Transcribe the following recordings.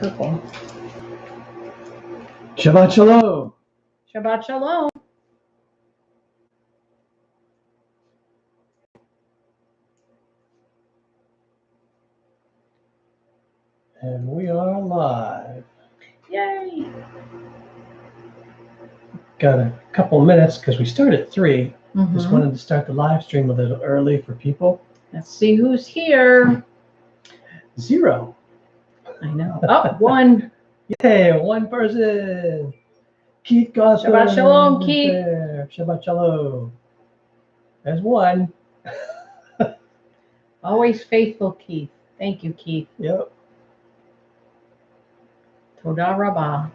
Purple. Shabbat Shalom. Shabbat Shalom. And we are live. Yay. Got a couple minutes because we started at 3. Mhm. Just wanted to start the live stream a little early for people. Let's see who's here. 0. I know. Oh, 1. Yay, 1 person. Keith Gotham. Shabbat Shalom, is Keith. there. Shabbat Shalom. There's 1. Always faithful, Keith. Thank you, Keith. Yep. Toda Rabbah.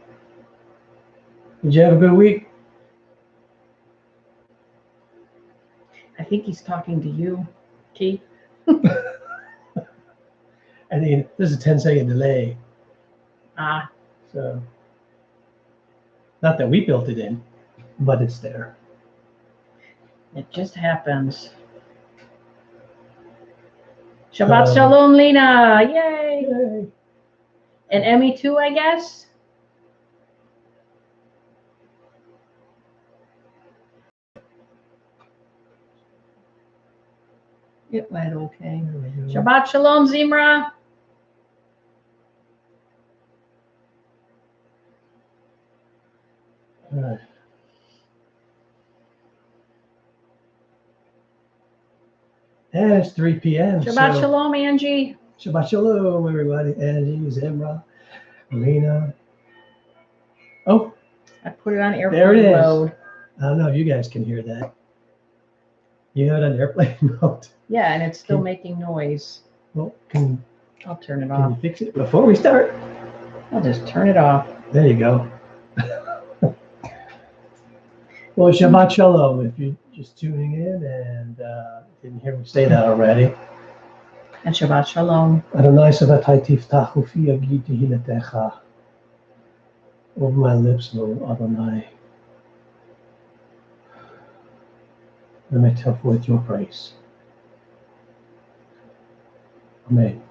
Did you have a good week? I think he's talking to you, Keith. I mean, there's a 10-second delay. Ah, So, not that we built it in, but it's there. it just happens. Shabbat Shalom, Lena. Yay. Yay. And Emmy too, I guess. It went okay. There we go. Shabbat Shalom, Zimra. All right. And it's 3 p.m. Shabbat so Shalom, Angie. Shabbat Shalom, everybody. Angie, Zimra, Lena. Oh, I put it on there it airplane is. mode. I don't know if you guys can hear that. You have it on airplane mode. Yeah, and it's still Can- making noise. Well, can I'll turn it you off. fix it before we start? I'll just turn it off. There you go. Well, Shabbat Shalom, if you're just tuning in and didn't hear me say that already. And Shabbat Shalom. Adonai Sabatai Tiftachu fi Yagid Tehillah. Over my lips, Lord Adonai. Let me tell forth your praise. Amen.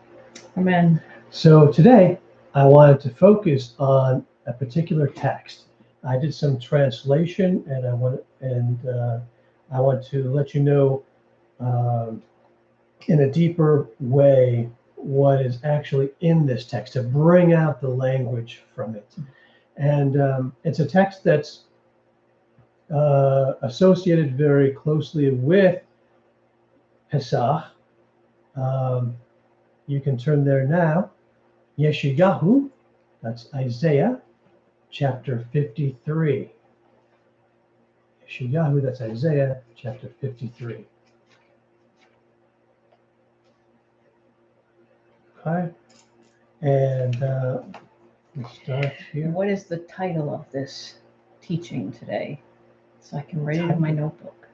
Amen. So today, I wanted to focus on a particular text. I did some translation, and I want to let you know in a deeper way what is actually in this text, to bring out the language from it. And it's a text that's associated very closely with Pesach. You can turn there now. Yeshayahu, that's Isaiah, chapter 53. Yeshayahu, that's Isaiah, chapter 53. Okay, and we'll start here. What is the title of this teaching today? So I can write it in my notebook.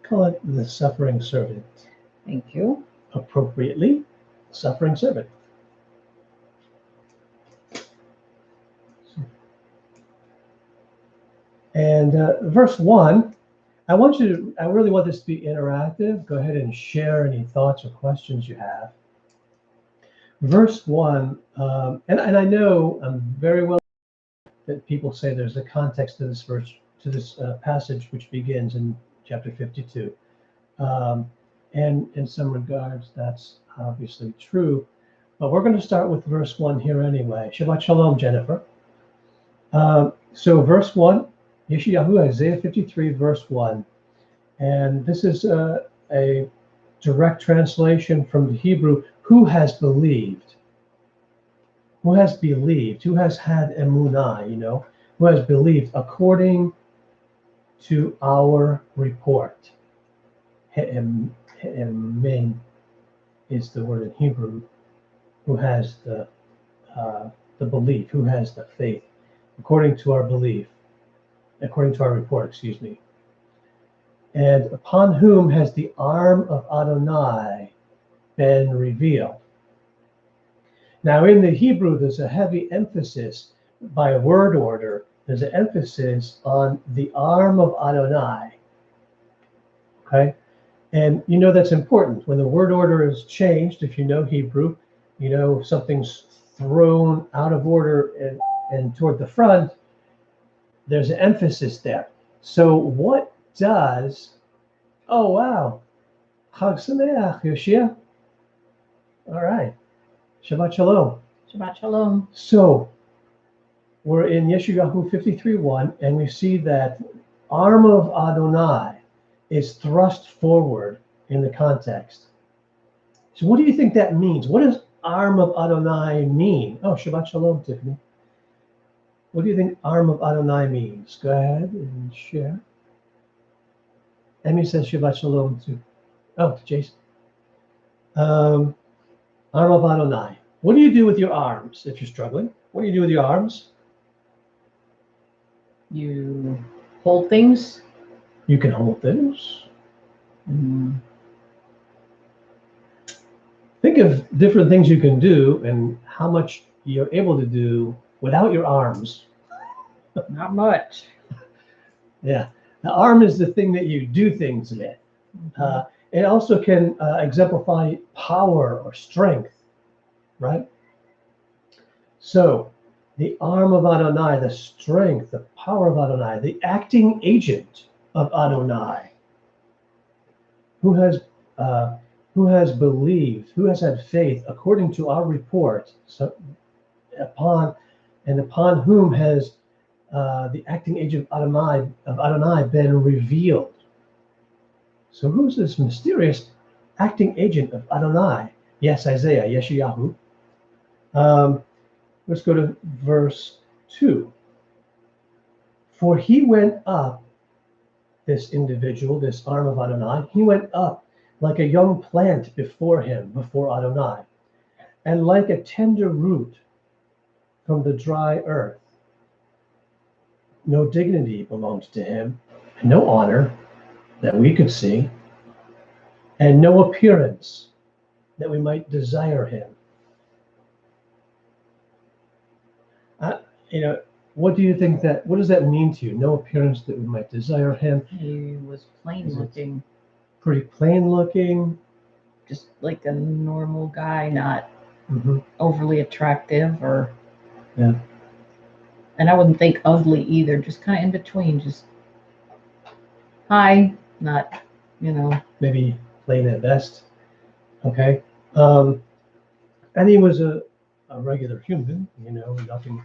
Call it the suffering servant. Thank you. Appropriately, suffering servant. And verse 1, I really want this to be interactive. Go ahead and share any thoughts or questions you have. Verse 1, and I know very well that people say there's a context to this verse, to this passage, which begins in chapter 52. And in some regards, that's obviously true. But we're going to start with verse 1 here anyway. Shabbat Shalom, Jennifer. So verse 1, Yeshayahu, Isaiah 53, verse 1. And this is a direct translation from the Hebrew, who has believed? Who has believed? Who has had emunah, who has believed according to our report? He'emin is the word in Hebrew. Who has the belief? Who has the faith? According to our belief, according to our report, excuse me. And upon whom has the arm of Adonai been revealed? Now, in the Hebrew, there's a heavy emphasis by word order. There's an emphasis on the arm of Adonai. Okay? And that's important. When the word order is changed, if you know Hebrew, something's thrown out of order and toward the front, there's an emphasis there. So what does, oh wow, Chag Sameach, Yoshia. All right, Shabbat Shalom. Shabbat Shalom. So we're in Yeshayahu 53:1, and we see that arm of Adonai is thrust forward in the context. So what do you think that means? What does arm of Adonai mean? Oh, Shabbat Shalom, Tiffany. What do you think arm of Adonai means? Go ahead and share. Emmy says Shabbat Shalom too. Oh, Jason. Arm of Adonai. What do you do with your arms if you're struggling? What do you do with your arms? You hold things. You can hold things. Think of different things you can do and how much you're able to do without your arms. Not much. Yeah. The arm is the thing that you do things with. It also can exemplify power or strength, right? So the arm of Adonai, the strength, the power of Adonai, the acting agent of Adonai, who has believed, who has had faith according to our report, so upon whom has the acting agent of Adonai been revealed. So who's this mysterious acting agent of Adonai? Yes, Isaiah, Yeshayahu. Let's go to verse 2. For he went up, this individual, this arm of Adonai, he went up like a young plant before him, before Adonai, and like a tender root from the dry earth. No dignity belonged to him, no honor that we could see, and no appearance that we might desire him. What do you think what does that mean to you? No appearance that we might desire him. He was plain looking. Pretty plain looking. Just like a normal guy, not overly attractive or. Yeah. And I wouldn't think ugly either, just kind of in between, just hi, not, maybe plain at best. Okay. And he was a regular human, nothing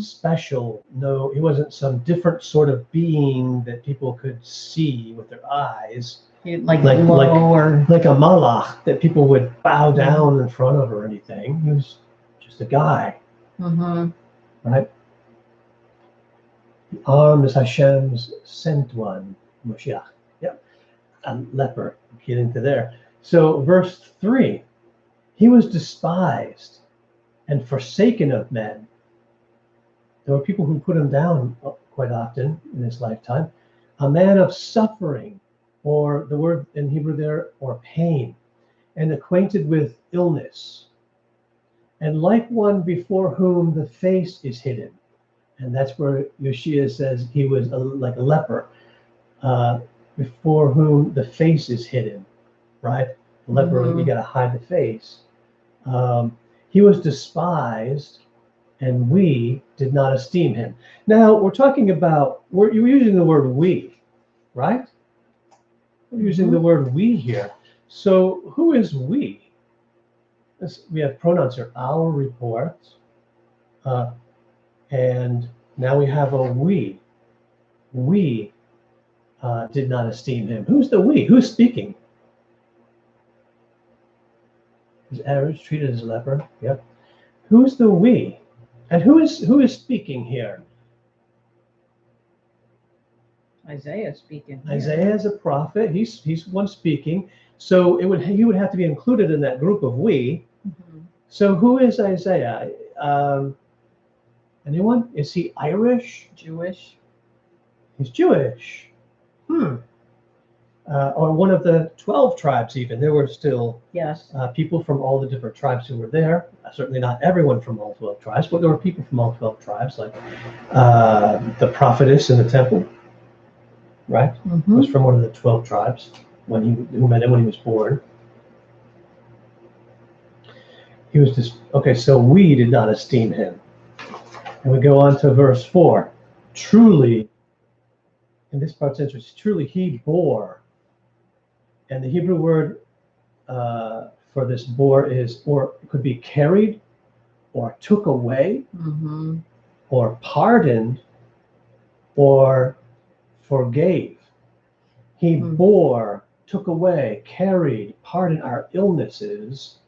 special. No, he wasn't some different sort of being that people could see with their eyes. Like a malach that people would bow down in front of or anything. He was just a guy. Right? The arm is Hashem's sent one, Mashiach. Yep. A leper. Get into there. So verse 3, he was despised and forsaken of men. There were people who put him down quite often in his lifetime. A man of suffering, or the word in Hebrew there, or pain, and acquainted with illness, and like one before whom the face is hidden. And that's where Yeshua says he was like a leper, before whom the face is hidden, right? The leper, you got to hide the face. He was despised, and we did not esteem him. Now, we're talking about, you're using the word we, right? We're using the word we here. So who is we? We have pronouns here, our report, and now we have a we. We did not esteem him. Who's the we? Who's speaking? Is average treated as a leper? Yep. Who's the we? And who is speaking here? Isaiah speaking. Isaiah is a prophet. He's one speaking. So he would have to be included in that group of we. So who is Isaiah? Anyone? Is he Irish? Jewish? He's Jewish. Or one of the 12 tribes even. There were still people from all the different tribes who were there. Certainly not everyone from all 12 tribes, but there were people from all 12 tribes, like the prophetess in the temple, right? Was from one of the 12 tribes who met him when he was born. he was just, okay, so we did not esteem him. And we go on to verse 4. Truly, and this part's interesting, truly he bore. And the Hebrew word for this bore is, or it could be carried, or took away, or pardoned, or forgave. He bore, took away, carried, pardoned our illnesses,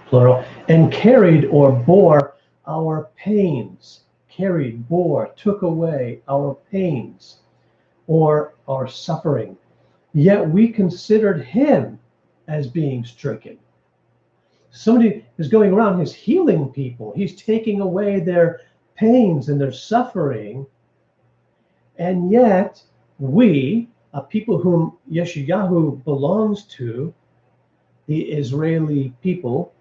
plural, and carried or bore our pains. Carried, bore, took away our pains or our suffering. Yet we considered him as being stricken. Somebody is going around, he's healing people. He's taking away their pains and their suffering. And yet we, a people whom Yeshayahu belongs to, the Israeli people,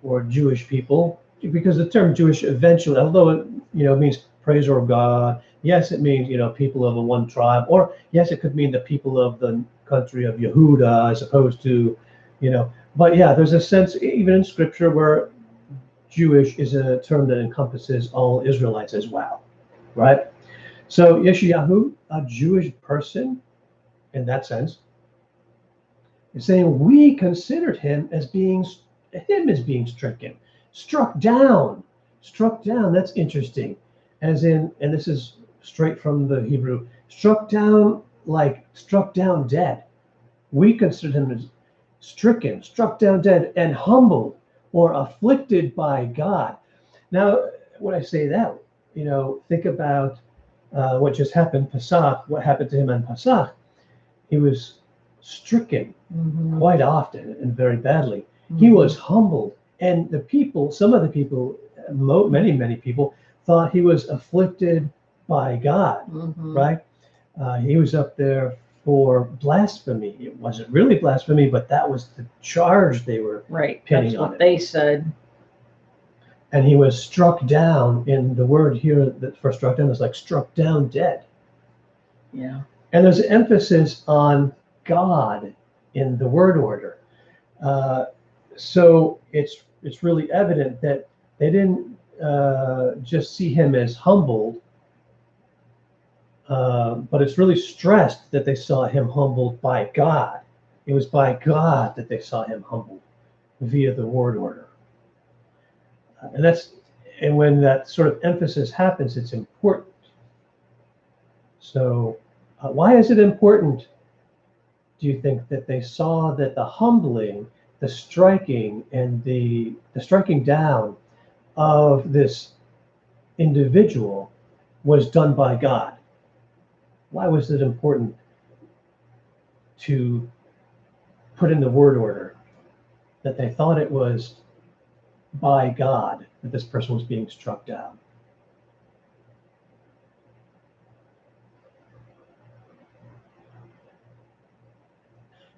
or Jewish people, because the term Jewish eventually, although it means praiser of God, yes, it means people of the one tribe, or yes, it could mean the people of the country of Yehuda, as opposed to but yeah, there's a sense even in Scripture where Jewish is a term that encompasses all Israelites as well, right? So Yeshayahu, a Jewish person, in that sense, is saying we considered him as being stricken, struck down. That's interesting. As in, and this is straight from the Hebrew, struck down, like struck down dead. We considered him as stricken, struck down dead, and humbled or afflicted by God. Now, when I say that, think about what just happened, Pesach, what happened to him on Pesach. He was stricken quite often and very badly. He was humbled. And the people, some of the people, many people, thought he was afflicted by God, right? He was up there for blasphemy. It wasn't really blasphemy, but that was the charge they were pinning That's on what him. they said. And he was struck down. In the word here that for struck down is like struck down dead. Yeah. And there's an emphasis on God in the word order. So it's really evident that they didn't just see him as humbled, but it's really stressed that they saw him humbled by God. It was by God that they saw him humbled via the word order. And when that sort of emphasis happens, it's important. So why is it important, do you think, that they saw that the humbling, the striking, and the striking down of this individual was done by God? Why was it important to put in the word order that they thought it was by God that this person was being struck down?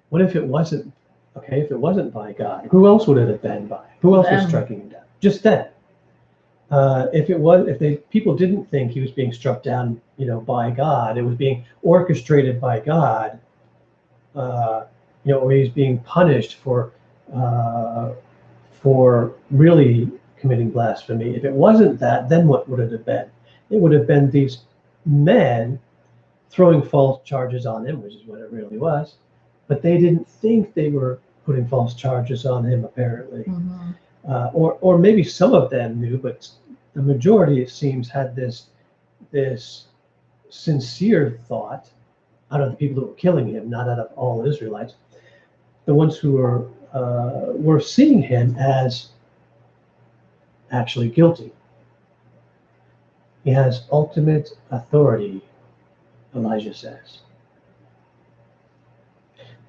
What if it wasn't? Okay, if it wasn't by God, who else would it have been by? Who else was striking him down? Just them. If people didn't think he was being struck down, by God, it was being orchestrated by God, or he's being punished for really committing blasphemy. If it wasn't that, then what would it have been? It would have been these men throwing false charges on him, which is what it really was. But they didn't think they were putting false charges on him, apparently. Or maybe some of them knew, but the majority, it seems, had this sincere thought out of the people that were killing him, not out of all Israelites. The ones who were seeing him as actually guilty. He has ultimate authority, Elijah says.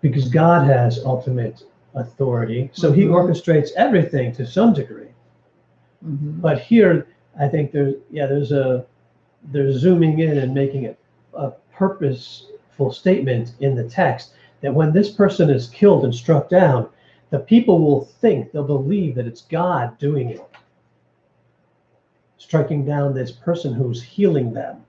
Because God has ultimate authority, so he orchestrates everything to some degree. But here, I think they're zooming in and making it a purposeful statement in the text that when this person is killed and struck down, the people they'll believe that it's God doing it, striking down this person who's healing them.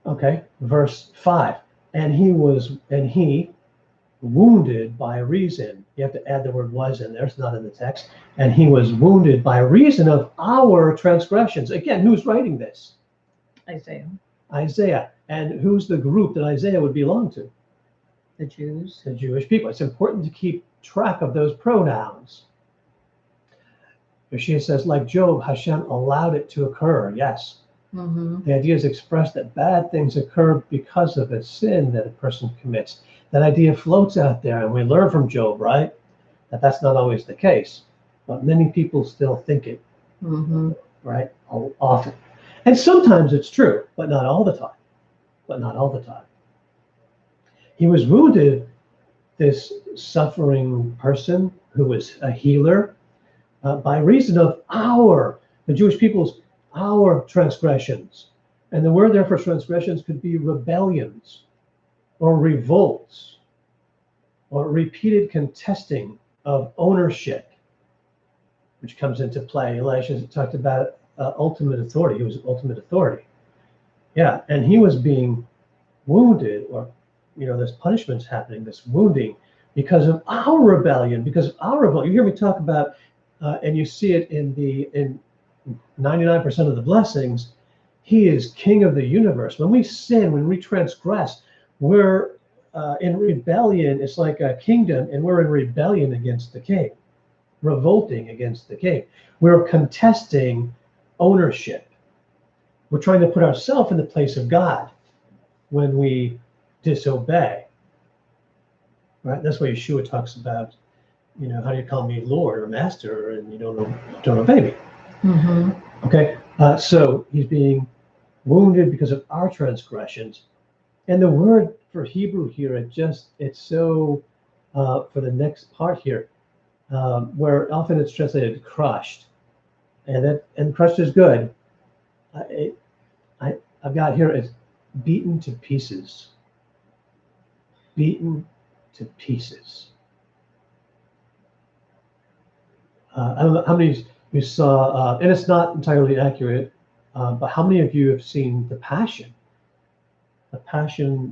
Okay, verse 5. And he, wounded by reason. You have to add the word was in there. It's not in the text. And he was wounded by reason of our transgressions. Again, who's writing this? Isaiah. Isaiah. And who's the group that Isaiah would belong to? The Jews. The Jewish people. It's important to keep track of those pronouns. Yeshua says, like Job, Hashem allowed it to occur. Yes. The idea is expressed that bad things occur because of a sin that a person commits. That idea floats out there, and we learn from Job, right? That that's not always the case. But many people still think it, right? Often. And sometimes it's true, but not all the time. But not all the time. He was wounded, this suffering person who was a healer, by reason of the Jewish people's, our transgressions. And the word there for transgressions could be rebellions or revolts or repeated contesting of ownership, which comes into play. Elisha talked about ultimate authority. He was ultimate authority. Yeah, and he was being wounded, or, this punishment's happening, this wounding, because of our rebellion, because of our rebellion. You hear me talk about, and you see it in 99% of the blessings, he is king of the universe. When we sin, when we transgress, we're in rebellion. It's like a kingdom, and we're in rebellion against the king, revolting against the king. We're contesting ownership. We're trying to put ourselves in the place of God when we disobey. Right? That's why Yeshua talks about, how do you call me Lord or Master, and you don't obey me? Okay, so he's being wounded because of our transgressions. And the word for Hebrew here, it's so, for the next part here, where often it's translated crushed. And crushed is good. I've got here is beaten to pieces. Beaten to pieces. I don't know how many you saw, and it's not entirely accurate, but how many of you have seen The Passion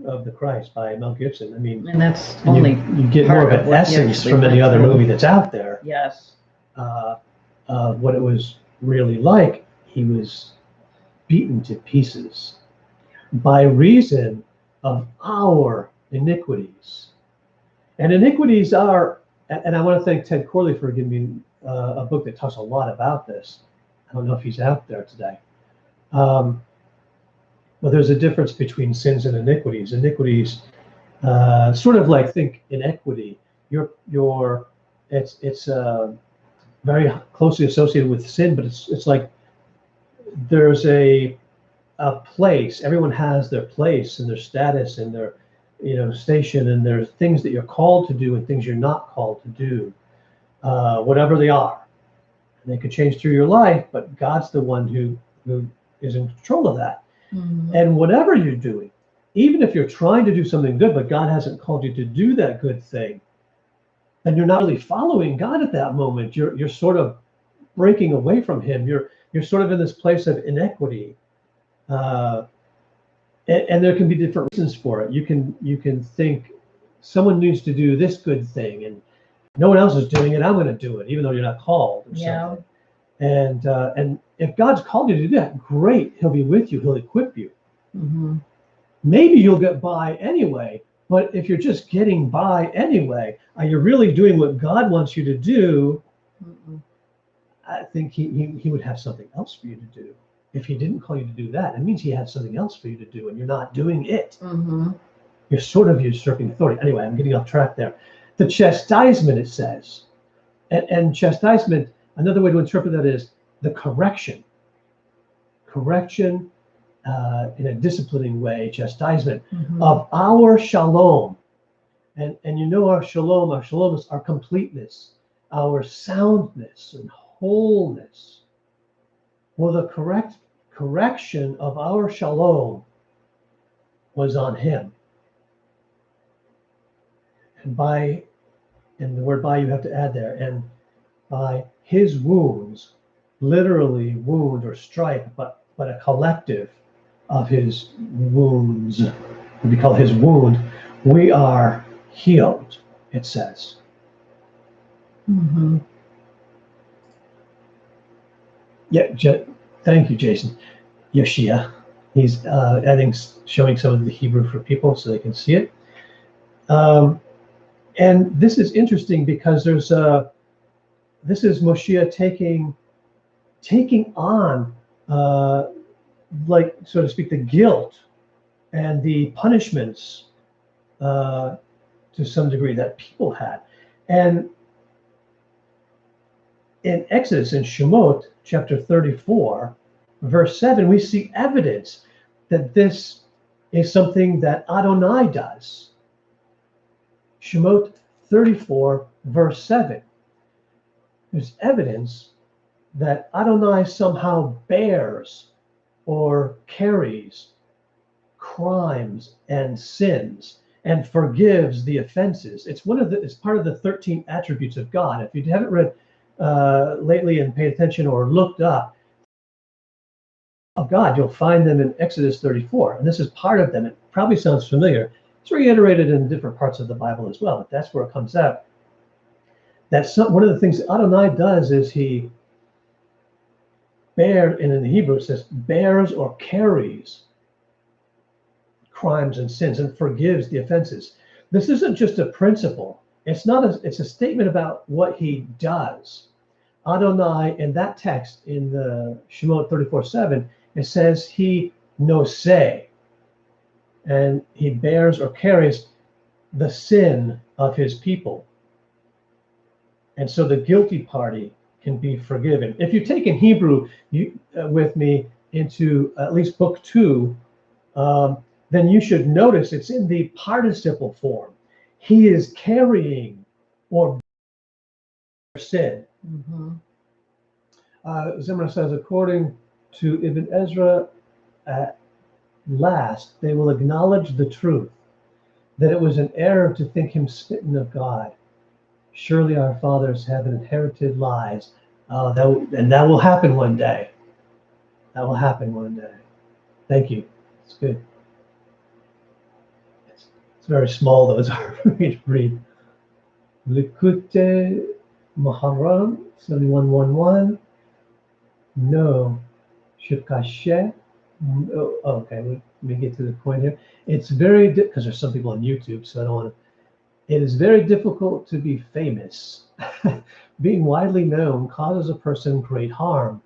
of the Christ by Mel Gibson? I mean, and that's only you get more of an essence from any other movie that's out there. Yes. What it was really like. He was beaten to pieces by reason of our iniquities. And iniquities are, and I want to thank Ted Corley for giving me a book that talks a lot about this. I don't know if he's out there today. But there's a difference between sins and iniquities. Iniquities, sort of like, think inequity. It's very closely associated with sin, but it's like there's a place. Everyone has their place and their status and their station, and there's things that you're called to do and things you're not called to do. Whatever they are. And they could change through your life, but God's the one who is in control of that. And whatever you're doing, even if you're trying to do something good, but God hasn't called you to do that good thing, and you're not really following God at that moment, you're sort of breaking away from him. You're sort of in this place of inequity. And there can be different reasons for it. You can think someone needs to do this good thing, and no one else is doing it. I'm going to do it, even though you're not called or something. And if God's called you to do that, great. He'll be with you. He'll equip you. Maybe you'll get by anyway. But if you're just getting by anyway, are you really doing what God wants you to do? I think he would have something else for you to do. If he didn't call you to do that, it means he had something else for you to do, and you're not doing it. You're sort of usurping authority. Anyway, I'm getting off track there. The chastisement, it says, and chastisement, another way to interpret that is the correction. Correction in a disciplining way, chastisement of our shalom. And our shalom is our completeness, our soundness and wholeness. Well, the correction of our shalom was on him. And the word by you have to add there, and by his wounds, literally wound or stripe, but a collective of his wounds, we call his wound, we are healed. it says. Mm-hmm. Yeah, thank you, Jason. Yeshua. He's showing some of the Hebrew for people so they can see it. And this is interesting because this is Mashiach taking on, like, so to speak, the guilt and the punishments to some degree that people had. And in Exodus, in Shemot, chapter 34, verse 7, we see evidence that this is something that Adonai does. Shemot 34, verse 7. There's evidence that Adonai somehow bears or carries crimes and sins and forgives the offenses. It's part of the 13 attributes of God. If you haven't read lately and paid attention or looked up of God, you'll find them in Exodus 34, and this is part of them. It probably sounds familiar. It's reiterated in different parts of the Bible as well, but that's where it comes out. One of the things that Adonai does is he bears, and in the Hebrew it says bears or carries crimes and sins and forgives the offenses. This isn't just a principle. It's a statement about what he does. Adonai, in that text in the Shemot 34:7, it says he noseh, and he bears or carries the sin of his people. And so the guilty party can be forgiven. If you take in Hebrew with me into at least book 2, then you should notice it's in the participle form. He is carrying or sin. Mm-hmm. Zimmer says, according to Ibn Ezra, at last they will acknowledge the truth, that it was an error to think him smitten of God. Surely our fathers have inherited lies. And that will happen one day. That will happen one day. Thank you. It's good. It's very small, though. It's hard for me to read. Likute Maharam 7111. No. Shukashe. Oh, okay. Let me get to the point here. It's very, because there's some people on YouTube, so I don't want to. It is very difficult to be famous. Being widely known causes a person great harm.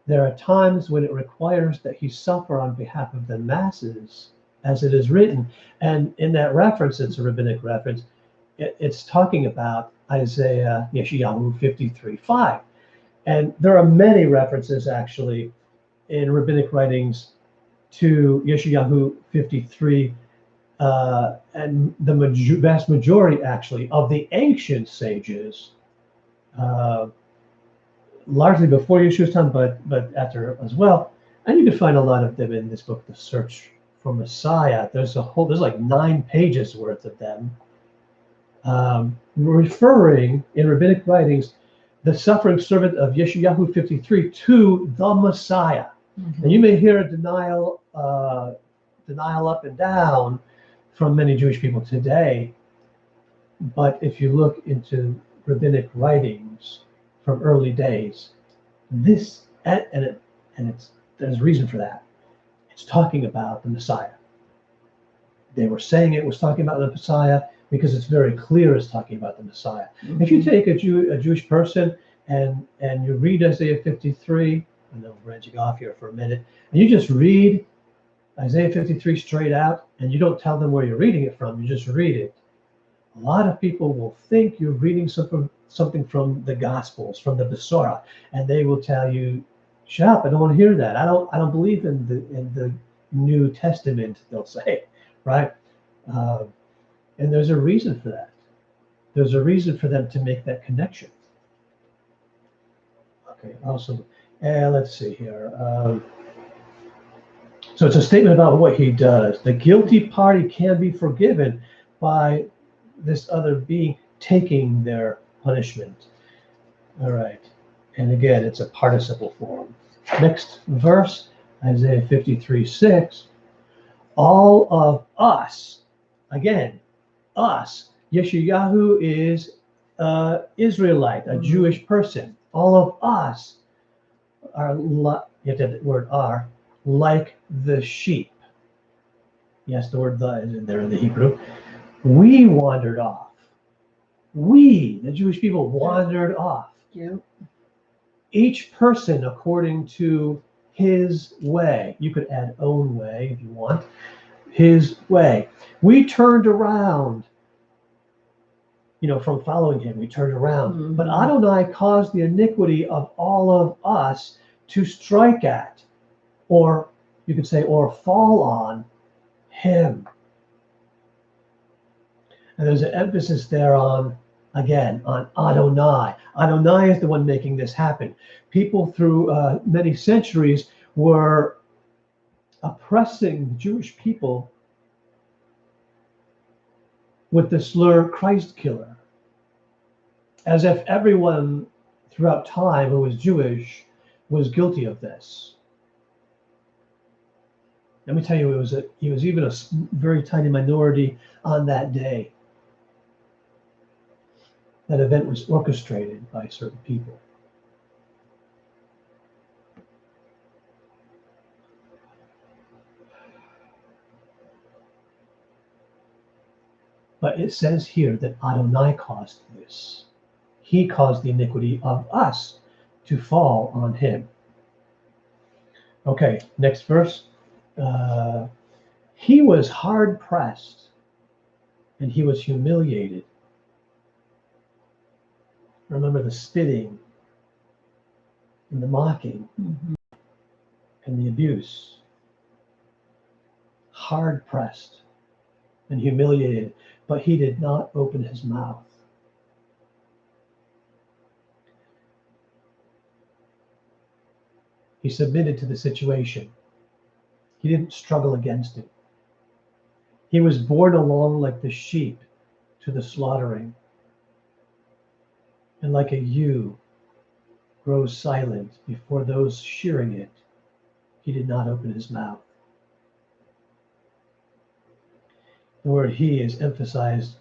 There are times when it requires that he suffer on behalf of the masses, as it is written. And in that reference, it's a rabbinic reference, it's talking about Isaiah Yeshayahu 53:5. And there are many references, actually, in rabbinic writings to Yeshayahu 53. And the vast majority, actually, of the ancient sages, largely before Yeshua's time, but after as well. And you can find a lot of them in this book, The Search for Messiah. There's like 9 pages worth of them, referring in rabbinic writings the suffering servant of Yeshayahu 53 to the Messiah. Mm-hmm. And you may hear a denial up and down from many Jewish people today, but if you look into rabbinic writings from early days, there's reason for that. It's talking about the Messiah. They were saying it was talking about the Messiah because it's very clear it's talking about the Messiah. Mm-hmm. If you take a Jewish person and you read Isaiah 53, and I'm branching off here for a minute, and you just read Isaiah 53 straight out, and you don't tell them where you're reading it from, you just read it. A lot of people will think you're reading something from the Gospels, from the Besorah, and they will tell you, "Shut up! I don't want to hear that. I don't believe in the New Testament." They'll say, right? And there's a reason for that. There's a reason for them to make that connection. Okay. Also, let's see here. So it's a statement about what he does. The guilty party can be forgiven by this other being taking their punishment. All right. And again, it's a participle form. Next verse, Isaiah 53:6. All of us, again, us, Yeshayahu is Israelite, a Jewish person. All of us are, you have to have the word are, like the sheep. Yes, the word the is in there in the Hebrew. We wandered off. We, the Jewish people, wandered off. Yep. Each person according to his way. You could add own way if you want. His way. We turned around, from following him. We turned around. Mm-hmm. But Adonai caused the iniquity of all of us to strike at, or you could say, or fall on him. And there's an emphasis there on Adonai. Adonai is the one making this happen. People through many centuries were oppressing Jewish people with the slur Christ killer, as if everyone throughout time who was Jewish was guilty of this. Let me tell you, he was even a very tiny minority on that day. That event was orchestrated by certain people. But it says here that Adonai caused this. He caused the iniquity of us to fall on him. Okay, next verse. He was hard pressed and he was humiliated. Remember the spitting and the mocking and the abuse. Hard pressed and humiliated, but he did not open his mouth. He submitted to the situation. He didn't struggle against it. He was borne along like the sheep to the slaughtering, and like a ewe grows silent before those shearing it, he did not open his mouth. The word he is emphasized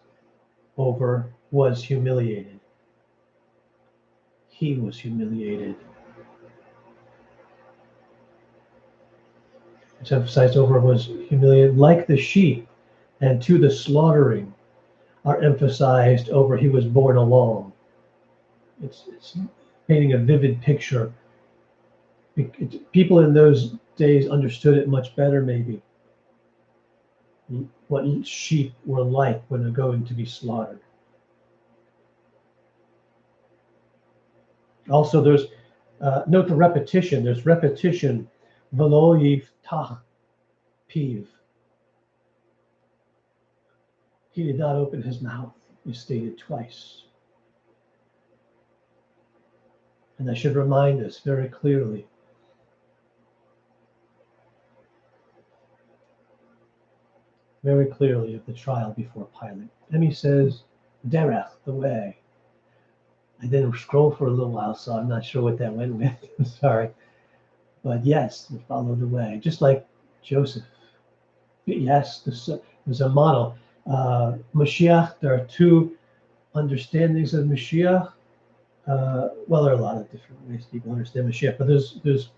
over was humiliated. He was humiliated. It's emphasized over was humiliated like the sheep, and to the slaughtering are emphasized over he was borne along. It's painting a vivid picture. People in those days understood it much better, maybe, what sheep were like when they're going to be slaughtered. Also, there's note the repetition. There's repetition. Velo yiftach piv. He did not open his mouth. Is stated twice. And that should remind us very clearly of the trial before Pilate. And he says, derech, the way. I didn't scroll for a little while, so I'm not sure what that went with. I'm sorry. But yes, we follow the way, just like Joseph. Yes, there's a model. Mashiach, there are two understandings of Mashiach. Well, there are a lot of different ways people understand Mashiach, but there's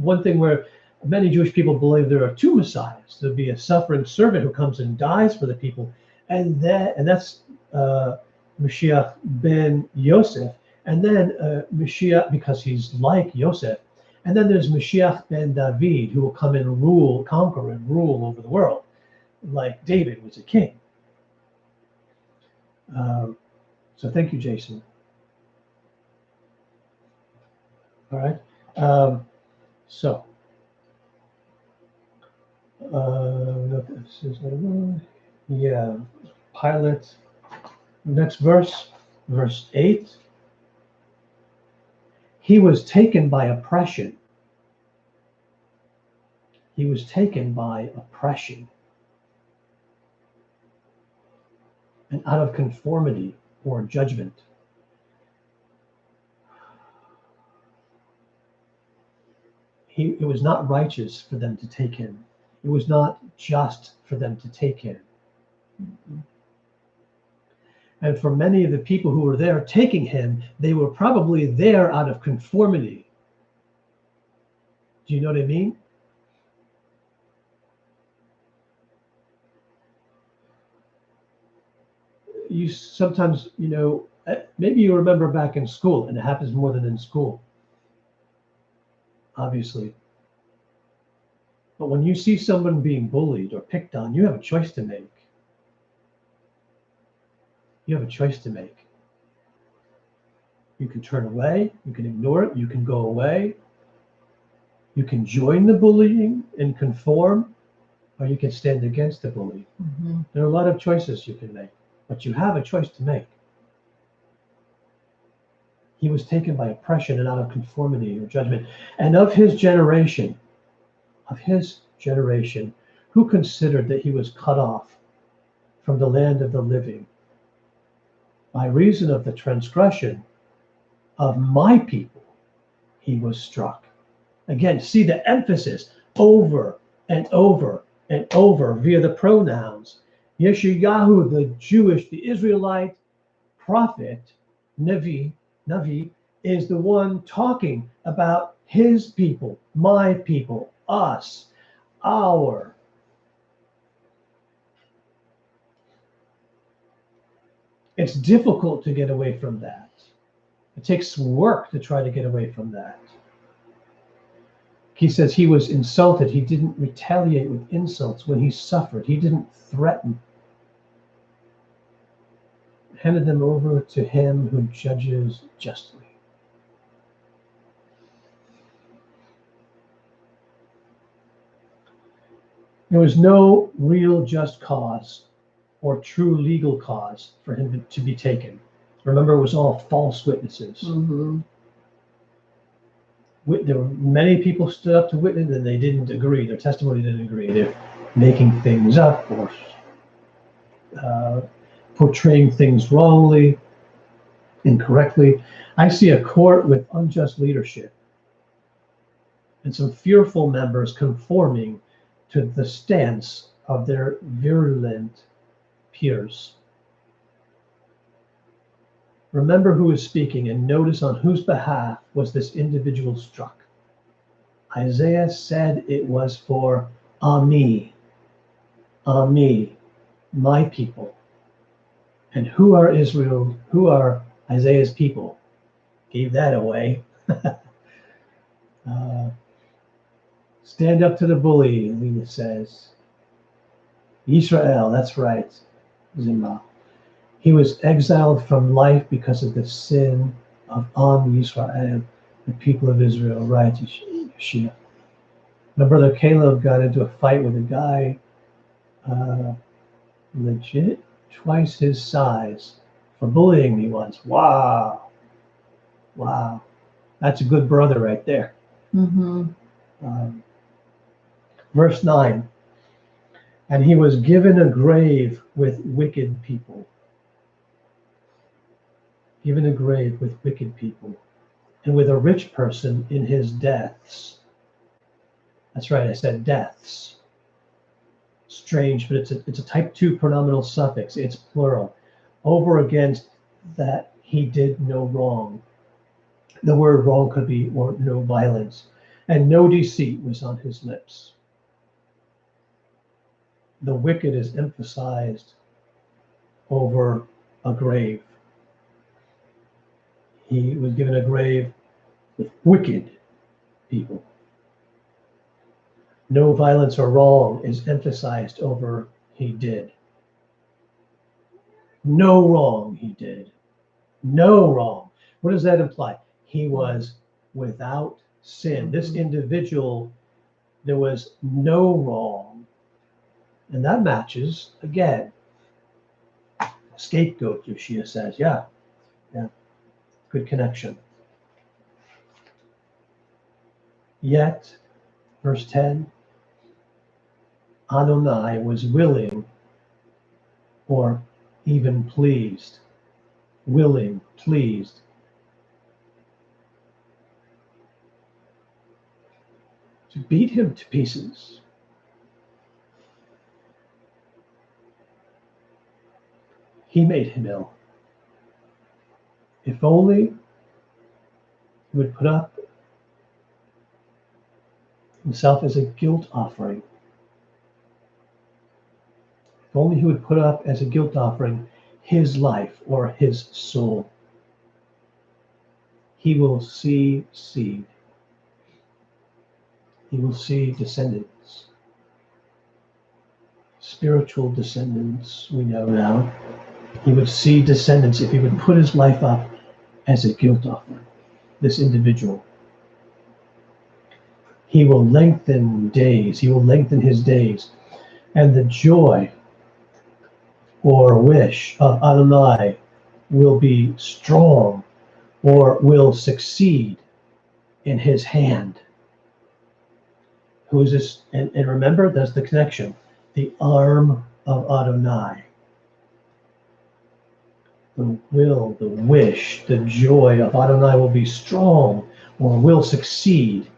one thing where many Jewish people believe there are two messiahs. There'll be a suffering servant who comes and dies for the people, and that's Mashiach ben Yosef, and then Mashiach, because he's like Yosef, and then there's Mashiach ben David, who will come and conquer and rule over the world, like David was a king. So thank you, Jason. All right. Pilate. Next verse 8. He was taken by oppression. He was taken by oppression. And out of conformity or judgment. It was not righteous for them to take him. It was not just for them to take him. And for many of the people who were there taking him, they were probably there out of conformity. Do you know what I mean? You sometimes, maybe you remember back in school, and it happens more than in school, obviously. But when you see someone being bullied or picked on, you have a choice to make. You have a choice to make. You can turn away, you can ignore it, you can go away, you can join the bullying and conform, or you can stand against the bully. Mm-hmm. There are a lot of choices you can make, but you have a choice to make. He was taken by oppression and out of conformity or judgment. And of his generation, who considered that he was cut off from the land of the living by reason of the transgression of my people, he was struck. Again, see the emphasis over and over and over via the pronouns. Yeshayahu, the Jewish, the Israelite prophet, Navi, is the one talking about his people, my people, us, our. It's difficult to get away from that. It takes work to try to get away from that. He says he was insulted. He didn't retaliate with insults when he suffered. He didn't threaten. Handed them over to him who judges justly. There was no real just cause or true legal cause for him to be taken. Remember, it was all false witnesses. Mm-hmm. There were many people stood up to witness and they didn't agree. Their testimony didn't agree. They're making things up or portraying things wrongly, incorrectly. I see a court with unjust leadership and some fearful members conforming to the stance of their virulent peers. Remember who is speaking and notice on whose behalf was this individual struck. Isaiah said it was for Ami, my people. And who are Israel? Who are Isaiah's people? Gave that away. Stand up to the bully, Lena says. Israel, that's right, Zimra. He was exiled from life because of the sin of Israel, the people of Israel, right, Yeshua. My brother Caleb got into a fight with a guy legit twice his size for bullying me once. Wow. That's a good brother right there. Mm-hmm. Verse 9. And he was given a grave with wicked people. Given a grave with wicked people. And with a rich person in his deaths. That's right, I said deaths. Strange, but it's a type 2 pronominal suffix. It's plural. Over against that he did no wrong. The word wrong could be or no violence. And no deceit was on his lips. The wicked is emphasized over a grave. He was given a grave with wicked people. No violence or wrong is emphasized over he did. No wrong he did. No wrong. What does that imply? He was without sin. This individual, there was no wrong. And that matches, again, scapegoat, Yeshua says. Yeah. Good connection. Yet, verse 10, Adonai was willing or even pleased. Willing, pleased. To beat him to pieces. He made him ill. If only he would put up himself as a guilt offering. If only he would put up as a guilt offering his life or his soul. He will see seed. He will see descendants. Spiritual descendants, we know now. He would see descendants if he would put his life up as a guilt offering, this individual. He will lengthen days. He will lengthen his days. And the joy or wish of Adonai will be strong or will succeed in his hand. Who is this? And remember, that's the connection. The arm of Adonai. The will, the wish, the joy of Adonai will be strong or will succeed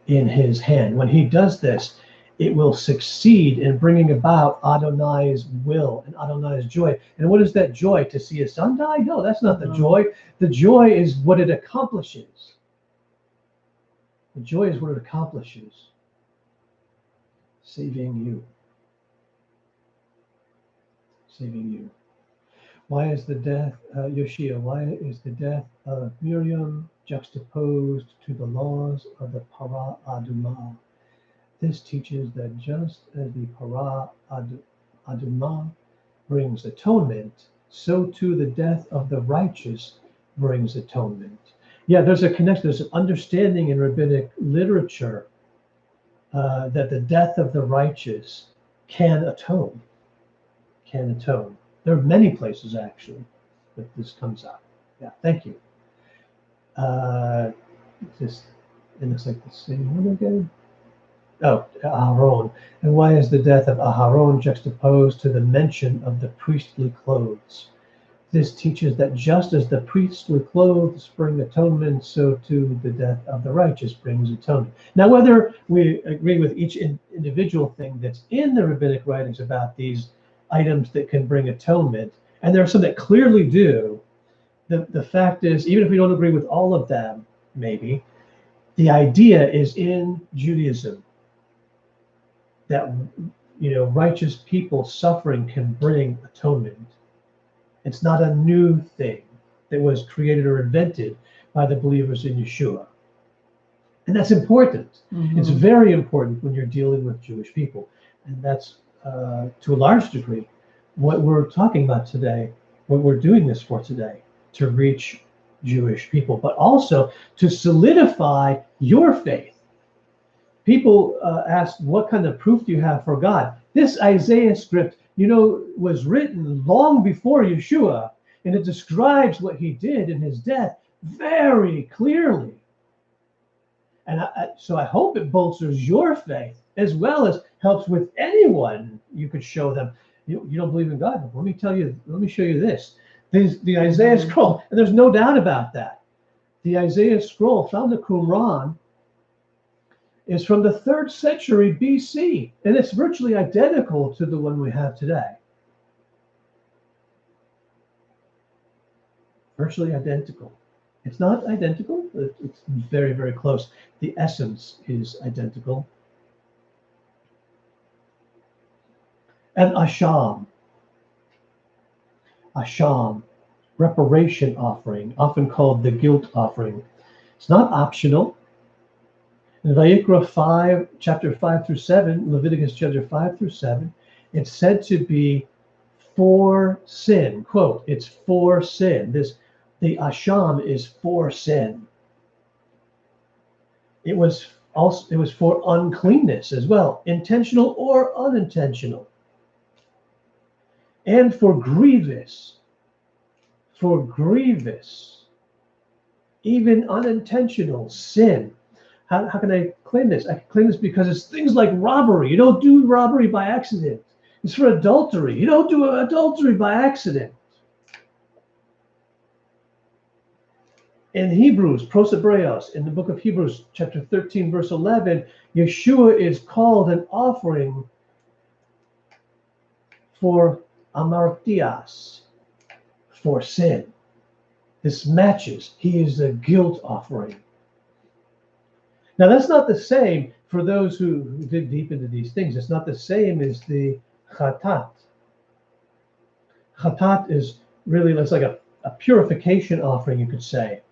in his hand. When he does this, it will succeed in bringing about Adonai's will and Adonai's joy. And what is that joy? To see his son die? No, that's not the joy. The joy is what it accomplishes. The joy is what it accomplishes. Saving you. Saving you. Why is the death, Yoshia, why is the death of Miriam juxtaposed to the laws of the Para Adumah? This teaches that just as the Para Adumah brings atonement, so too the death of the righteous brings atonement. Yeah, there's a connection, there's an understanding in rabbinic literature that the death of the righteous can atone. Can atone. There are many places actually that this comes out. Yeah, thank you. It looks like the same one again. Oh, Aharon. And why is the death of Aharon juxtaposed to the mention of the priestly clothes? This teaches that just as the priestly clothes bring atonement, so too the death of the righteous brings atonement. Now, whether we agree with each individual thing that's in the rabbinic writings about these items that can bring atonement, and there are some that clearly do, the fact is, even if we don't agree with all of them, maybe, the idea is in Judaism that, righteous people suffering can bring atonement. It's not a new thing that was created or invented by the believers in Yeshua. And that's important. Mm-hmm. It's very important when you're dealing with Jewish people. And that's, to a large degree, what we're talking about today, what we're doing this for today, to reach Jewish people, but also to solidify your faith. People ask, what kind of proof do you have for God? This Isaiah script, was written long before Yeshua, and it describes what he did in his death very clearly. And so I hope it bolsters your faith as well as helps with anyone. You could show them, you don't believe in God. Let me show you this. The Isaiah scroll, and there's no doubt about that. The Isaiah scroll found in Qumran is from the 3rd century BC, and it's virtually identical to the one we have today. Virtually identical. It's not identical, but it's very, very close. The essence is identical. And Asham, reparation offering, often called the guilt offering. It's not optional. In Vayikra 5, chapter 5 through 7, Leviticus chapter 5 through 7, it's said to be for sin. Quote, it's for sin. The Asham is for sin. It was for uncleanness as well, intentional or unintentional. And for grievous, even unintentional sin. How can I claim this? I can claim this because it's things like robbery. You don't do robbery by accident. It's for adultery. You don't do adultery by accident. In Hebrews, prosebreos, in the book of Hebrews, chapter 13, verse 11, Yeshua is called an offering for amartias, for sin. This matches. He is a guilt offering. Now, that's not the same for those who dig deep into these things. It's not the same as the chatat. Chatat is really, it's like a purification offering, you could say.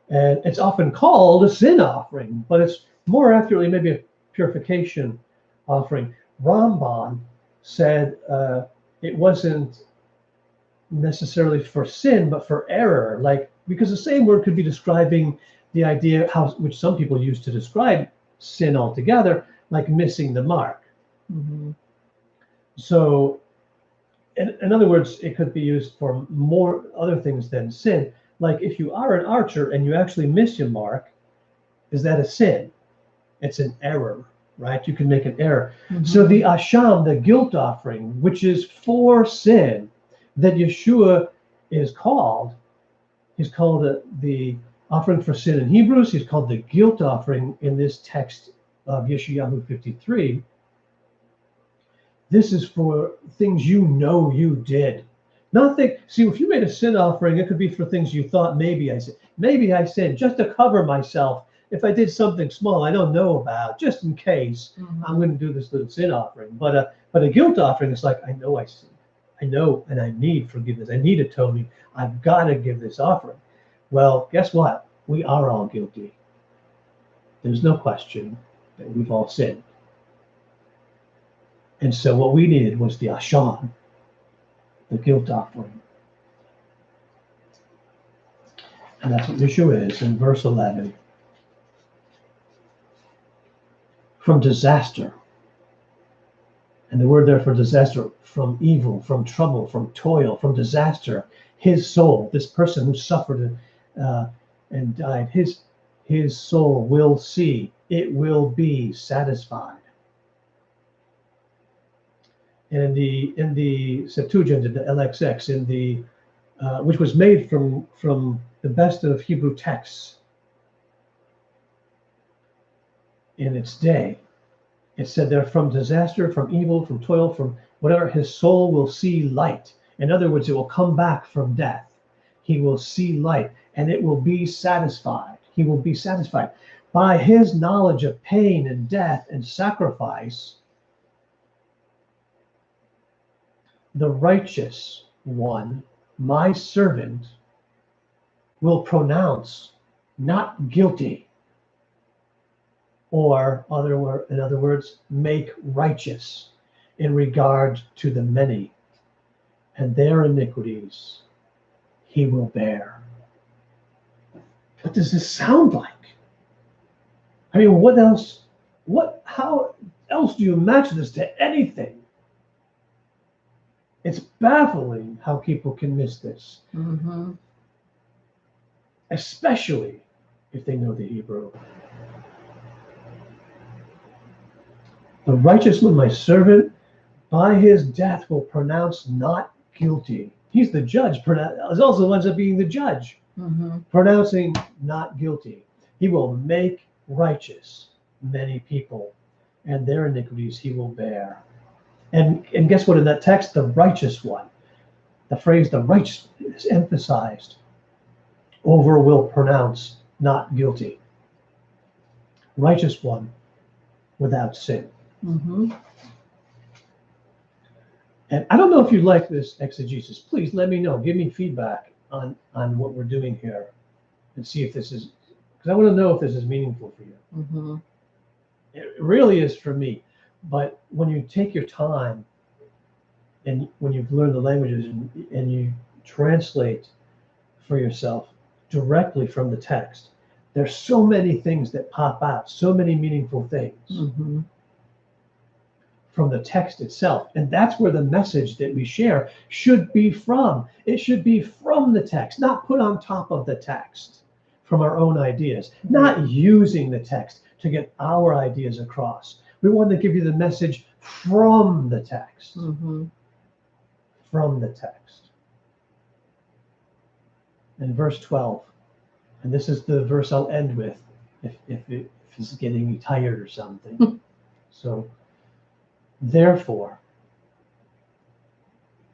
And it's often called a sin offering, but it's more accurately maybe a purification offering. Ramban said it wasn't necessarily for sin, but for error. Like, because the same word could be describing the idea, which some people use to describe sin altogether, like missing the mark. Mm-hmm. So, in other words, it could be used for more other things than sin. Like if you are an archer and you actually miss your mark, is that a sin? It's an error, right? You can make an error. Mm-hmm. So the asham, the guilt offering, which is for sin, that Yeshua is called, he's called the offering for sin in Hebrews. He's called the guilt offering in this text of Yeshayahu 53. This is for things you know you did. Nothing. See, if you made a sin offering, it could be for things you thought maybe I sinned just to cover myself. If I did something small I don't know about, just in case, Mm-hmm. I'm going to do this little sin offering. But a guilt offering is like, I know I sinned. I know, and I need forgiveness. I need atonement. I've got to give this offering. Well, guess what? We are all guilty. There's no question that we've all sinned. And so what we needed was the asham, the guilt offering. And that's what Yeshua is in verse 11. From disaster. And the word there for disaster, from evil, from trouble, from toil, from disaster, his soul, this person who suffered and died, his soul will see, it will be satisfied. And in the Septuagint, in the LXX, in the which was made from the best of Hebrew texts in its day, it said there, from disaster, from evil, from toil, from whatever, his soul will see light. In other words, it will come back from death. He will see light, and it will be satisfied. He will be satisfied. By his knowledge of pain and death and sacrifice, the righteous one, my servant, will pronounce not guilty, or in other words, make righteous in regard to the many, and their iniquities he will bear. What does this sound like? I mean, how else do you match this to anything? It's baffling how people can miss this. Mm-hmm. Especially if they know the Hebrew. The righteous one, my servant, by his death will pronounce not guilty. He's the judge. He also ends up being the judge, Mm-hmm. pronouncing not guilty. He will make righteous many people, and their iniquities he will bear. And guess what? In that text, the righteous one, the phrase the righteous is emphasized over will pronounce not guilty. Righteous one without sin. Mm-hmm. And I don't know if you like this exegesis. Please let me know. Give me feedback on what we're doing here and see if this is, because I want to know if this is meaningful for you. Mm-hmm. It really is for me. But when you take your time and when you've learned the languages and you translate for yourself directly from the text, there's so many things that pop out, so many meaningful things. Mm-hmm. From the text itself. And that's where the message that we share should be from. It should be from the text, not put on top of the text from our own ideas, not using the text to get our ideas across. We want to give you the message from the text. Mm-hmm. From the text. In verse 12, and this is the verse I'll end with if it's getting you tired or something. So, therefore,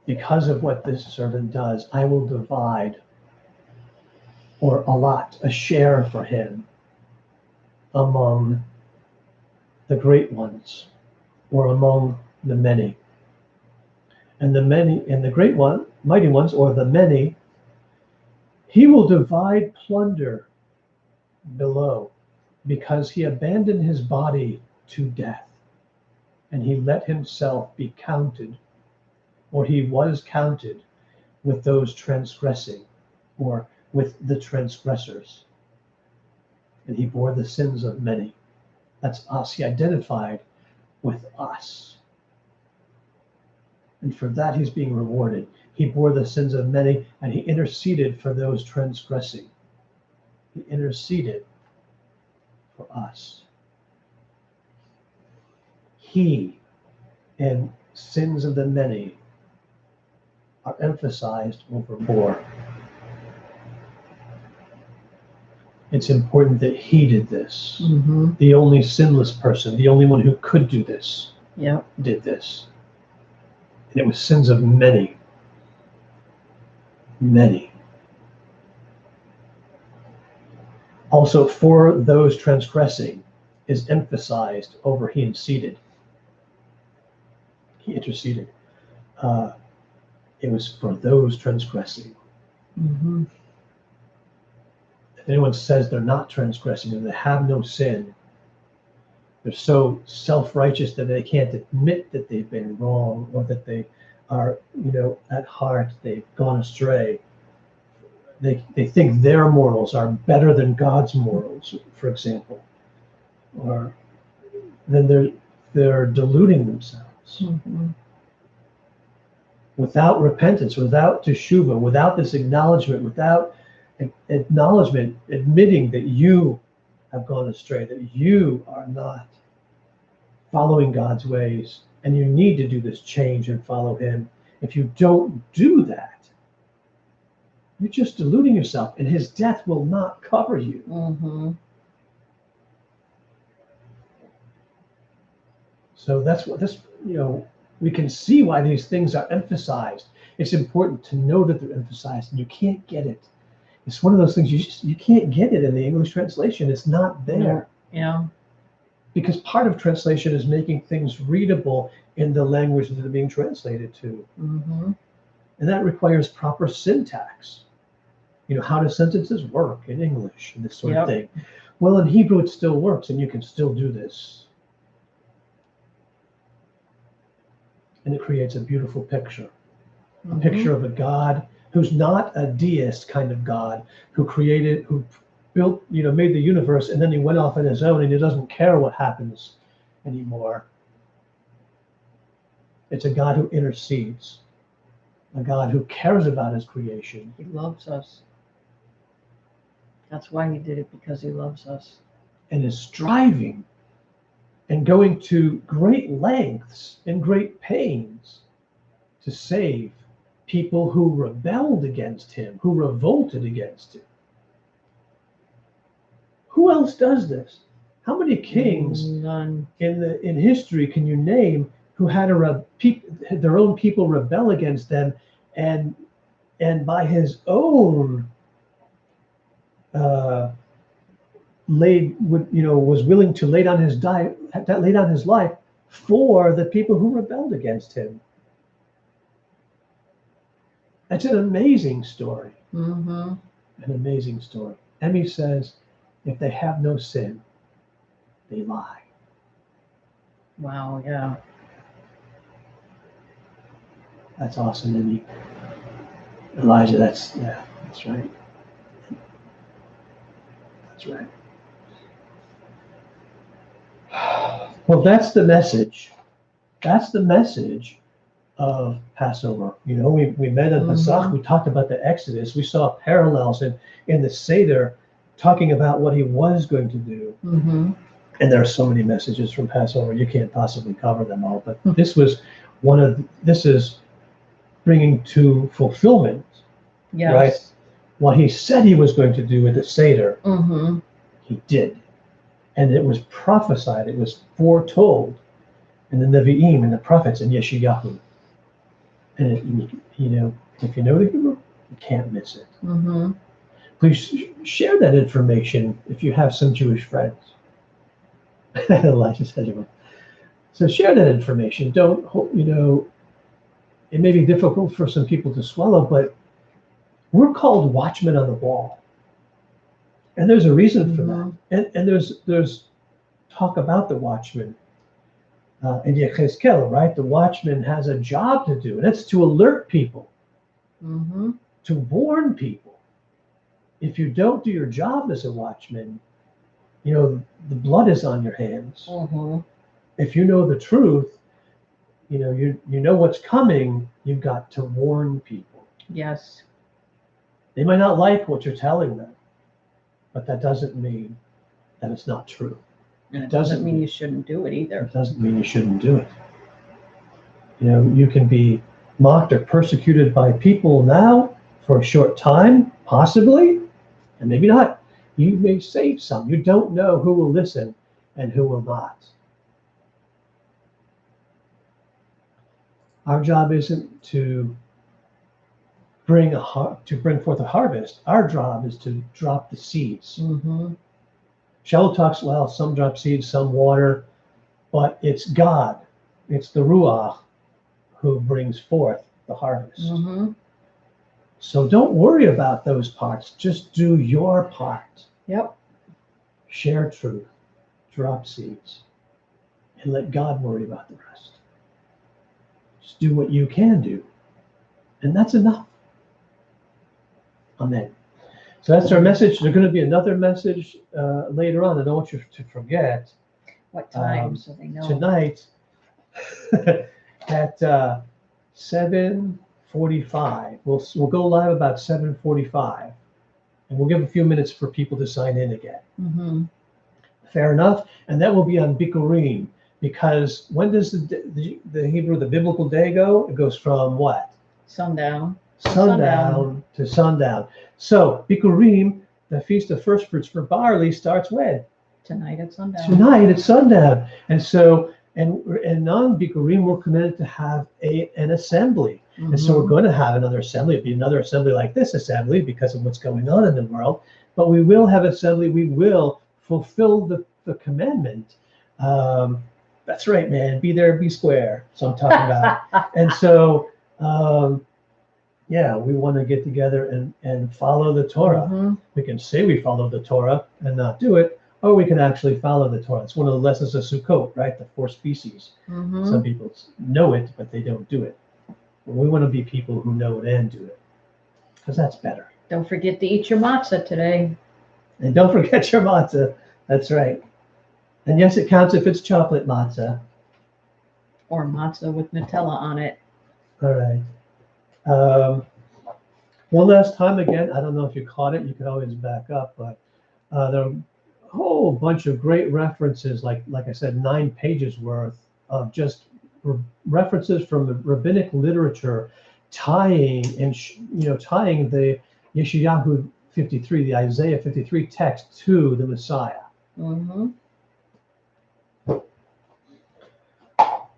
because of what this servant does, I will divide or allot a share for him among the great ones, or among the many. And the great one, mighty ones, or the many, he will divide plunder below, because he abandoned his body to death, and he let himself be counted, or he was counted with those transgressing, or with the transgressors. And he bore the sins of many. That's us. He identified with us. And for that he's being rewarded. He bore the sins of many, and he interceded for those transgressing. He interceded for us. He and sins of the many are emphasized over bore. It's important that he did this. Mm-hmm. The only sinless person, the only one who could do this, Yep. did this. And it was sins of many. Many. Also, for those transgressing is emphasized over he interceded. He interceded. It was for those transgressing. Mm-hmm. If anyone says they're not transgressing and they have no sin, they're so self-righteous that they can't admit that they've been wrong, or that they are, at heart they've gone astray. They think their morals are better than God's morals, for example, or then they're deluding themselves. Mm-hmm. Without repentance, without teshuvah, without this acknowledgement, without acknowledgement, admitting that you have gone astray, that you are not following God's ways, and you need to do this change and follow him. If you don't do that, you're just deluding yourself, and his death will not cover you. Mm-hmm. So that's what this, we can see why these things are emphasized. It's important to know that they're emphasized, and you can't get it. It's one of those things you can't get it in the English translation. It's not there. Yeah. Because part of translation is making things readable in the language that they're being translated to. Mm-hmm. And that requires proper syntax. How do sentences work in English and this sort of thing. Well, in Hebrew it still works, and you can still do this. And it creates a beautiful picture. A picture of a God who's not a deist kind of God, who built, made the universe, and then he went off on his own and he doesn't care what happens anymore. It's a God who intercedes, a God who cares about his creation. He loves us. That's why he did it, because he loves us. And is striving and going to great lengths and great pains to save people who rebelled against him, who revolted against him. Who else does this? How many kings None. in history can you name who had their own people rebel against them, and by his own was willing to lay down his life for the people who rebelled against him? That's an amazing story. Mm-hmm. An amazing story. Emmy says, if they have no sin, they lie. Wow, yeah. That's awesome, Emmy. Elijah, that's right. That's right. Well, that's the message. That's the message of Passover. We met on Pesach, we talked about the Exodus, we saw parallels in the Seder talking about what he was going to do. Mm-hmm. And there are so many messages from Passover, you can't possibly cover them all, but this is bringing to fulfillment, Yes. right? What he said he was going to do with the Seder, Mm-hmm. he did. And it was prophesied, it was foretold in the Nevi'im and the prophets and Yeshayahu. And if you know the Hebrew, you can't miss it. Mm-hmm. Please share that information if you have some Jewish friends. Elijah said, so share that information. Don't, it may be difficult for some people to swallow, but we're called watchmen on the wall. And there's a reason for that. And there's talk about the watchman in Exegetical, right? The watchman has a job to do, and that's to alert people, to warn people. If you don't do your job as a watchman, the blood is on your hands. If you know the truth, you know what's coming. You've got to warn people. Yes. They might not like what you're telling them, but that doesn't mean that it's not true. And it doesn't mean you shouldn't do it either. It doesn't mean you shouldn't do it. You can be mocked or persecuted by people now for a short time, possibly, and maybe not. You may save some. You don't know who will listen and who will not. Our job isn't to bring forth a harvest. Our job is to drop the seeds. Shalom talks, well, some drop seeds, some water, but it's God, it's the Ruach who brings forth the harvest. So don't worry about those parts. Just do your part. Yep. Share truth, drop seeds, and let God worry about the rest. Just do what you can do, and that's enough. Amen. So that's our message. There's going to be another message later on. I don't want you to forget. What time, so they know? Tonight at 7:45. We'll go live about 7:45, and we'll give a few minutes for people to sign in again. Fair enough. And that will be on Bikurim, because when does the Hebrew, the biblical day go? It goes from what? Sundown. Sundown to sundown. So Bikurim, the Feast of First Fruits for barley, starts when? Tonight at sundown. Tonight at sundown. And so, and on Bikurim, we're committed to have an assembly. And so we're going to have another assembly. It'll be another assembly like this assembly because of what's going on in the world. But we will have assembly. We will fulfill the commandment. That's right, man. Be there, be square. So I'm talking about. And so, yeah, we want to get together and follow the Torah. We can say we follow the Torah and not do it, or we can actually follow the Torah. It's one of the lessons of Sukkot, right? The 4 species. Some people know it, but they don't do it. We want to be people who know it and do it, because that's better. Don't forget to eat your matzah today. And don't forget your matzah. That's right. And yes, it counts if it's chocolate matzah. Or matzah with Nutella on it. All right. One last time again, I don't know if you caught it. You can always back up, but there are a whole bunch of great references, like I said, 9 pages worth of just references from the rabbinic literature, tying the Yeshayahu 53, the Isaiah 53 text to the Messiah. And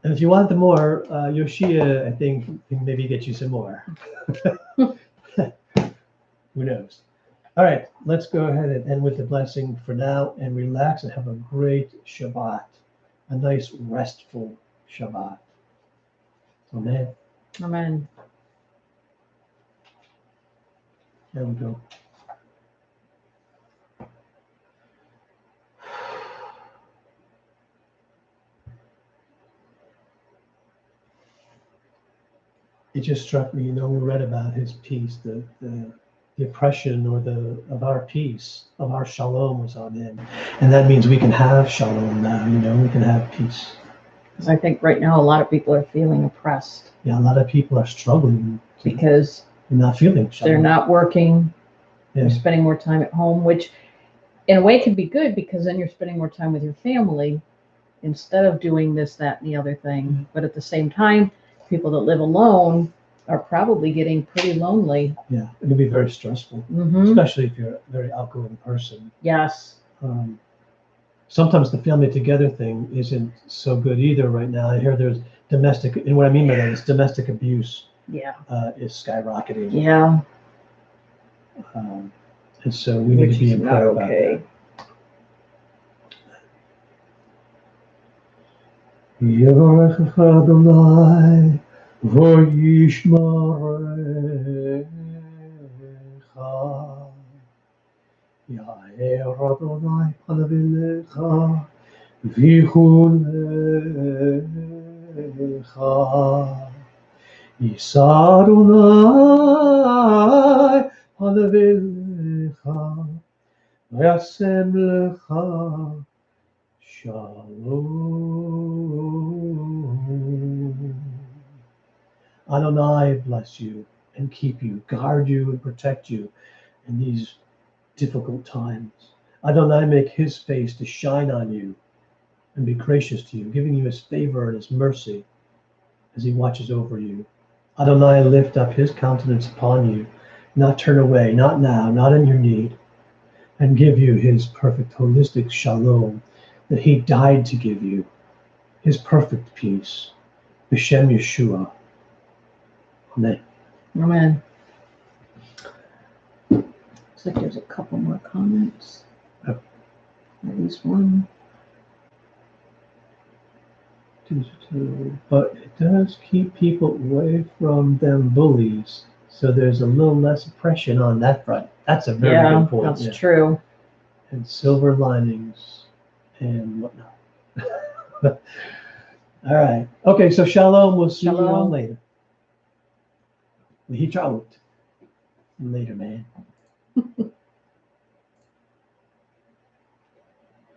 if you want the more, Yoshia, I think, can maybe get you some more. Who knows? All right, let's go ahead and end with the blessing for now and relax and have a great Shabbat, a nice restful Shabbat. Amen. Amen. There we go. It just struck me, we read about his peace, the oppression of our peace, of our shalom was on him. And that means we can have shalom now, we can have peace. Because I think right now a lot of people are feeling oppressed. Yeah, a lot of people are struggling. Because they're not feeling shalom. They're not working. Yeah. They're spending more time at home, which in a way can be good because then you're spending more time with your family instead of doing this, that, and the other thing. But at the same time, people that live alone are probably getting pretty lonely. Yeah, it can be very stressful, especially if you're a very outgoing person. Yes. Sometimes the family together thing isn't so good either right now. I hear there's domestic, and what I mean by that is domestic abuse. Yeah. Is skyrocketing. Yeah. And so we need to be in prayer about that. Yevarechecha Adonai v'yishmerecha. Ya'er Adonai panav elecha v'yichunecha. Yisa Adonai panav elecha v'yasem lecha Shalom. Adonai bless you and keep you, guard you and protect you in these difficult times. Adonai make his face to shine on you and be gracious to you, giving you his favor and his mercy as he watches over you. Adonai lift up his countenance upon you, not turn away, not now, not in your need, and give you his perfect holistic shalom that he died to give you, his perfect peace. B'Shem Yeshua. Amen. Amen. Looks like there's a couple more comments. Yep. At least one. But it does keep people away from them bullies, so there's a little less oppression on that front. That's a very good point. That's true. And silver linings and whatnot. All right. Okay, so shalom. We'll see you all later. Later, man.